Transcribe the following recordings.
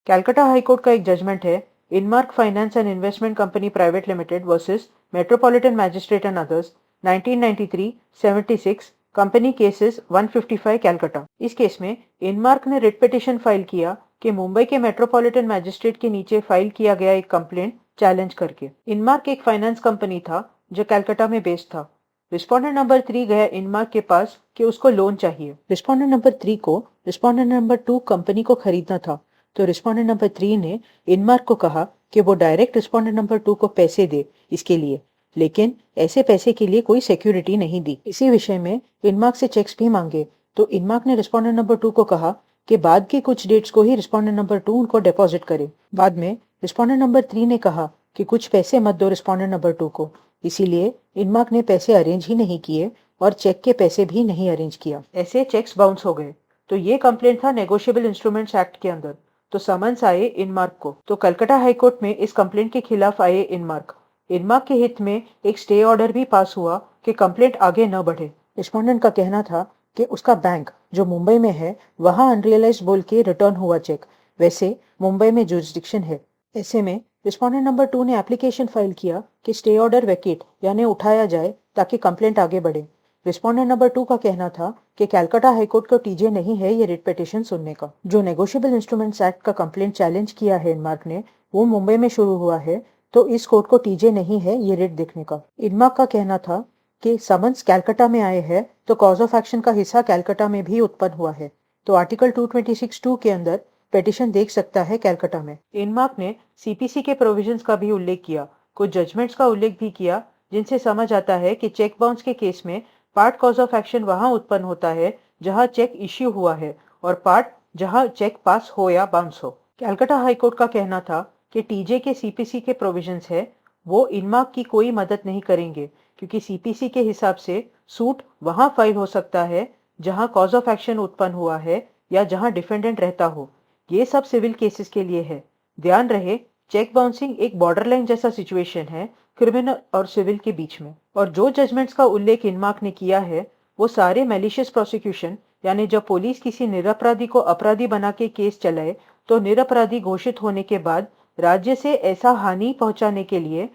Calcutta high court का एक judgement है Inmark finance and investment company private limited versus metropolitan magistrate and others 1993-76 company cases 155 Calcutta. इस case में इनमार्क ने रिट पिटीशन फाइल किया कि मुंबई के मेट्रोपॉलिटन मैजिस्ट्रेट के नीचे फाइल किया गया एक कंप्लेंट चैलेंज करके। इनमार्क एक फाइनेंस कंपनी था जो कैलकाटा में बेस्ड था। रिस्पोंडेंट नंबर 3 गया इनमार्क के पास कि उसको लोन चाहिए। रिस्पोंडेंट नंबर 3 को रिस्पोंडेंट नंबर 2 कंपनी को खरीदना था, तो रिस्पोंडेंट नंबर 3 ने इनमार्क को कहा कि वो डायरेक्ट रिस्पोंडेंट नंबर 2 को पैसे दे इसके लिए, लेकिन ऐसे पैसे के लिए कोई सिक्योरिटी नहीं दी। इसी विषय में इनमार्क से चेक्स भी मांगे, तो इनमार्क ने रिस्पोंडेंट नंबर 2 को कहा कि बाद की कुछ डेट्स को ही रिस्पोंडेंट नंबर 2 उनको डिपॉजिट करे। बाद में रिस्पोंडेंट नंबर 3 ने कहा कि कुछ पैसे मत दो रिस्पोंडेंट नंबर 2 को, इसीलिए इनमार्क ने पैसे अरेंज ही नहीं किए और चेक के पैसे भी नहीं अरेंज किया। ऐसे चेक्स बाउंस हो गए। तो ये कंप्लेंट था नेगोशिएबल इंस्ट्रूमेंट्स एक्ट के अंदर। तो समन्स आए इनमार्क को। तो कलकत्ता हाईकोर्ट में इस कंप्लेंट के खिलाफ आए इनमार्क। इनमार्क के हित में एक स्टे ऑर्डर भी पास हुआ कि कंप्लेंट आगे न बढ़े। रिस्पोंडेंट का कहना था कि उसका बैंक जो मुंबई में है वहां अनरियलाइज्ड बोल के रिटर्न हुआ चेक, वैसे मुंबई में जुरिस्डिक्शन है। ऐसे में रिस्पोंडेंट नंबर 2 ने एप्लीकेशन फाइल किया कि स्टे ऑर्डर वैकेट यानी उठाया जाए ताकि कंप्लेंट आगे बढ़े। रिस्पोंडेंट नंबर 2 का कहना था कि कैलकाटा हाईकोर्ट को टीजे नहीं है ये रिट पिटीशन सुनने का। जो नेगोशिएबल इंस्ट्रूमेंट्स एक्ट का कंप्लेंट चैलेंज किया है इनमार्क ने, वो मुंबई में शुरू हुआ है, तो इस कोर्ट को टीजे नहीं है ये रिट देखने का। इनमार्क का कहना था कि समन्स कैलकाटा में आए हैं तो कॉज ऑफ एक्शन का हिस्सा कैलकाटा में भी उत्पन्न हुआ है, तो आर्टिकल 226(2) के अंदर पिटीशन देख सकता है कैलकाटा में। इनमार्क ने सीपीसी के प्रोविजंस का भी उल्लेख किया, कुछ जजमेंट्स का उल्लेख भी किया जिनसे समझ आता है कि चेक बाउंस के केस में पार्ट कॉज ऑफ एक्शन वहां उत्पन्न होता है जहां चेक इश्यू हुआ है और पार्ट जहां चेक पास हो या बाउंस हो। कैलकाटा हाईकोर्ट का कहना था कि टीजे के सीपीसी के प्रोविजंस है वो इनमार्क की कोई मदद नहीं करेंगे, क्योंकि सीपीसी के हिसाब से सूट वहां फाइल हो सकता है जहां कॉज ऑफ एक्शन उत्पन्न हुआ है या जहां डिफेंडेंट रहता हो। ये सब सिविल केसेस के लिए है। ध्यान रहे, चेक बाउंसिंग एक बॉर्डरलाइन जैसा सिचुएशन है क्रिमिनल और सिविल के बीच में। और जो जजमेंट्स का उल्लेख इनमार्क ने किया है वो सारे मैलिशियस प्रोसिक्यूशन, यानी जब पुलिस किसी निरपराधी को अपराधी बना के केस चलाए तो निरपराधी घोषित होने के बाद राज्य से ऐसा हानि पहुंचाने के लिए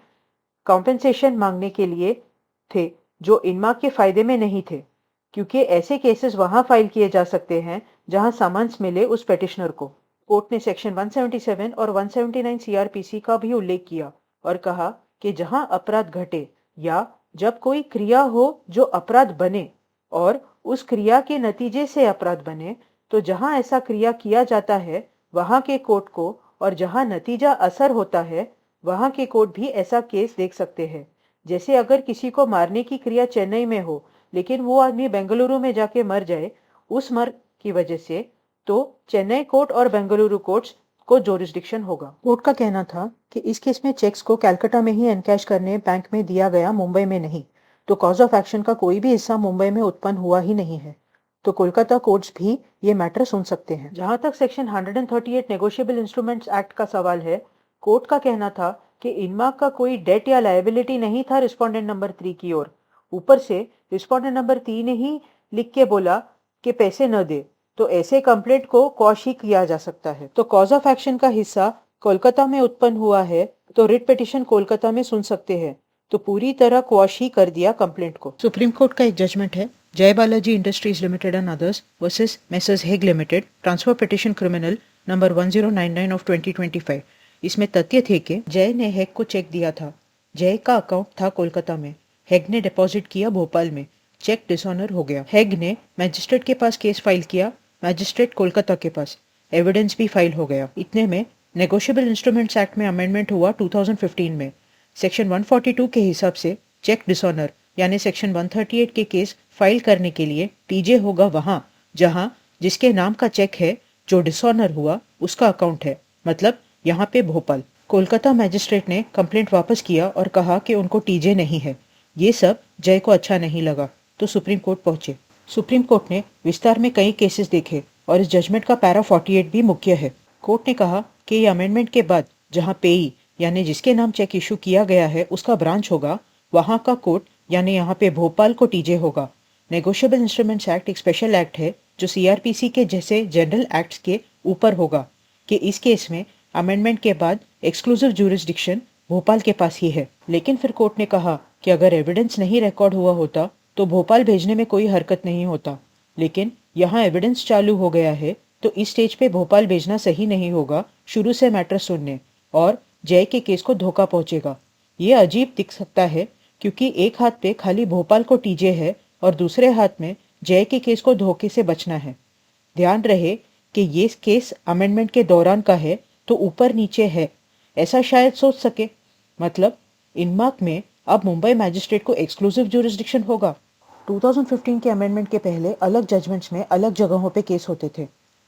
कॉम्पेंसेशन मांगने के लिए थे जो इनमार्क के फायदे में नहीं थे, क्योंकि ऐसे केसेस वहां फाइल किए जा सकते हैं जहां समन्स मिले उस पेटिशनर को। कोर्ट ने सेक्शन 177 और 179 सीआरपीसी का भी उल्लेख किया और कहा कि जहां अपराध घटे या जब कोई क्रिया हो जो अपराध बने और उस क्रिया के नतीजे से अपराध बने, तो जहां ऐसा क्रिया किया जाता है वहां के कोर्ट को, और जहां नतीजा असर होता है वहां के कोर्ट भी ऐसा केस देख सकते हैं। जैसे अगर किसी को मारने की क्रिया चेन्नई में हो लेकिन वो आदमी बेंगलुरु में जाके मर जाए उस मर की वजह से, तो चेन्नई कोर्ट और बेंगलुरु कोर्ट्स को जोरिस्डिक्शन होगा। कोर्ट का कहना था कि इस केस में चेक्स को कैलकाटा में ही एनकैश करने बैंक में दिया गया, मुंबई में नहीं, तो कॉज ऑफ एक्शन का कोई भी हिस्सा मुंबई में उत्पन्न हुआ ही नहीं है, तो कोलकाता कोर्ट्स भी ये मैटर सुन सकते हैं। जहां तक सेक्शन 138 नेगोशिएबल इंस्ट्रूमेंट्स एक्ट का सवाल है, कोर्ट का कहना था कि इनमार्क का कोई डेट या लायबिलिटी नहीं था रिस्पोंडेंट नंबर 3 की ओर। ऊपर से रिस्पोंडेंट नंबर 3 ने ही लिख के बोला कि पैसे न दे, तो ऐसे कंप्लेंट को क्वॉश ही किया जा सकता है। तो कॉज ऑफ एक्शन का हिस्सा कोलकाता में उत्पन्न हुआ है, तो रिट पिटीशन कोलकाता में सुन सकते हैं, तो पूरी तरह क्वॉश ही कर दिया कंप्लेंट को। सुप्रीम कोर्ट का एक जजमेंट है जय Balaji industries limited and others versus messrs Hague limited, transfer petition criminal number 1099 of 2025। इसमें तथ्य थे कि जय ने हेग को चेक दिया था। जय का अकाउंट था कोलकाता में, हेग ने डिपॉजिट किया भोपाल में, चेक डिसऑनर हो गया। हेग ने मैजिस्ट्रेट के पास केस फाइल किया, मैजिस्ट्रेट कोलकाता के पास, एविडेंस भी फाइल हो गया। इतने में नेगोशिएबल इंस्ट्रूमेंट्स एक्ट में अमेंडमेंट हुआ 2015 में। सेक्शन 142 के हिसाब से चेक डिसऑनर यानी सेक्शन 138 के केस फाइल करने के लिए टीजे होगा वहां जहां जिसके नाम का चेक है जो डिसऑनर हुआ उसका अकाउंट है, मतलब यहाँ पे भोपाल। कोलकाता मैजिस्ट्रेट ने कंप्लेंट वापस किया और कहा कि उनको टीजे नहीं है। ये सब जय को अच्छा नहीं लगा, तो सुप्रीम कोर्ट पहुंचे। सुप्रीम कोर्ट ने विस्तार में कई केसेस देखे और इस जजमेंट का पैरा 48 भी मुख्य है। कोर्ट ने कहा कि ये अमेंडमेंट के बाद जहां पेई यानी जिसके नाम चेक इशू किया गया है उसका ब्रांच होगा, वहां का कोर्ट यानी यहाँ पे भोपाल को टीजे होगा। नेगोशिएबल इंस्ट्रूमेंट्स एक्ट एक स्पेशल एक्ट है जो सीआरपीसी के जैसे जनरल एक्ट्स के ऊपर होगा। कि इस केस में अमेंडमेंट के बाद एक्सक्लूसिव ज्यूरिसडिक्शन भोपाल के पास ही है। लेकिन फिर कोर्ट ने कहा कि अगर एविडेंस नहीं रिकॉर्ड हुआ होता तो भोपाल भेजने में कोई हरकत नहीं होता, लेकिन यहाँ एविडेंस चालू हो गया है तो इस स्टेज पे भोपाल भेजना सही नहीं होगा शुरू से मैटर सुनने, और जय के केस को धोखा पहुंचेगा। ये अजीब दिख सकता है क्योंकि एक हाथ पे खाली भोपाल को टीजे है और दूसरे हाथ में जय के केस को धोखे से बचना है। ध्यान रहे कि ये केस अमेंडमेंट के दौरान का है तो ऊपर नीचे है, ऐसा शायद सोच सके। मतलब इनमार्क में अब मुंबई मैजिस्ट्रेट को एक्सक्लूसिव ज्यूरिसडिक्शन होगा। 2015 के अमेंडमेंट के पहले अलग जजमेंट्स में अलग जगहों पे केस होते थे।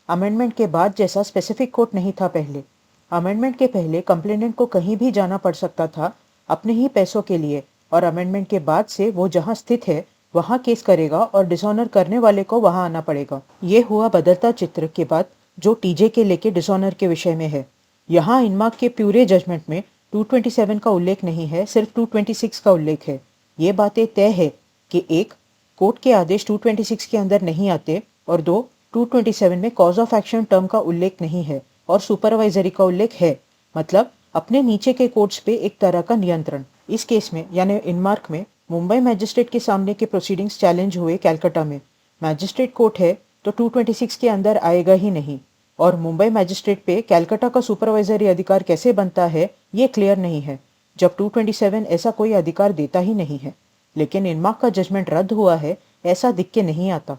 अमेंडमेंट के बाद जैसा स्पेसिफिक कोर्ट नहीं था पहले। अमेंडमेंट के पहले कंप्लेनेंट को कहीं भी जाना पड़ सकता था अपने ही पैसों के लिए, और अमेंडमेंट के बाद से वो जहां स्थित है वहां केस करेगा और डिसऑनर करने वाले को वहां आना पड़ेगा। ये हुआ बदलता चित्र के बाद जो टीजे के लेके डिसऑनर के विषय में है। यहाँ इनमार्क के प्यूरे जजमेंट में 227 का उल्लेख नहीं है, सिर्फ 226 का उल्लेख है। ये बातें तय है कि एक, कोर्ट के आदेश 226 के अंदर नहीं आते, और दो, 227 में कॉज ऑफ एक्शन टर्म का उल्लेख नहीं है और सुपरवाइजरी का उल्लेख है। मतलब अपने नीचे के कोर्ट्स पे एक तरह का नियंत्रण। इस केस में यानी इनमार्क में मुंबई मैजिस्ट्रेट के सामने के प्रोसीडिंग्स चैलेंज हुए कैलकाटा में। मैजिस्ट्रेट कोर्ट है तो 226 के अंदर आएगा ही नहीं, और मुंबई मैजिस्ट्रेट पे कैलकाटा का सुपरवाइजरी अधिकार कैसे बनता है ये क्लियर नहीं है, जब 227 ऐसा कोई अधिकार देता ही नहीं है। लेकिन इनमार्क का जजमेंट रद्द हुआ है ऐसा दिख के नहीं आता।